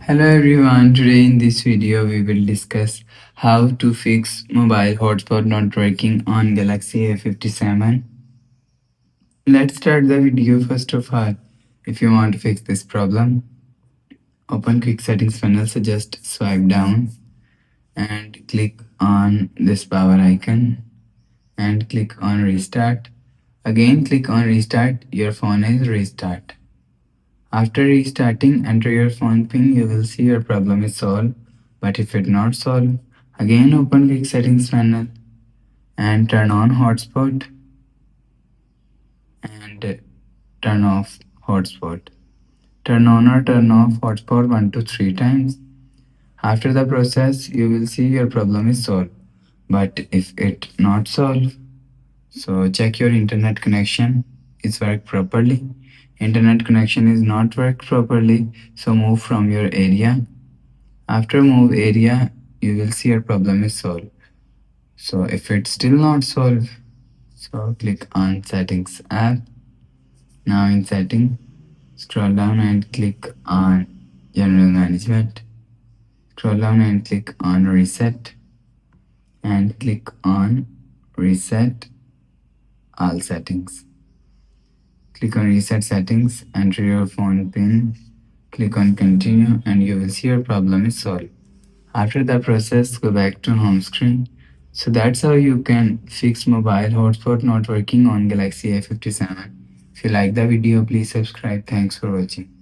Hello everyone, today in this video we will discuss how to fix mobile hotspot not working on Galaxy A57. Let's start the video first of all. If you want to fix this problem, open quick settings panel, so just swipe down and click on this power icon and click on restart. Again click on restart, your phone is restart. After restarting, enter your phone PIN, you will see your problem is solved. But if it not solved, again open quick settings panel and turn on hotspot and turn off hotspot. Turn on or turn off hotspot 1 to 3 times. After the process, you will see your problem is solved. But if it not solved, so check your internet connection is work properly. Internet connection is not work properly, so move from your area. After move area, you will see your problem is solved. So if it's still not solved, so click on settings app. Now in setting, scroll down and click on general management. Scroll down and click on reset and click on reset all settings. Click on reset settings, enter your phone PIN, click on continue and you will see your problem is solved. After the process, go back to home screen. So that's how you can fix mobile hotspot not working on Galaxy A57. If you like the video, please subscribe. Thanks for watching.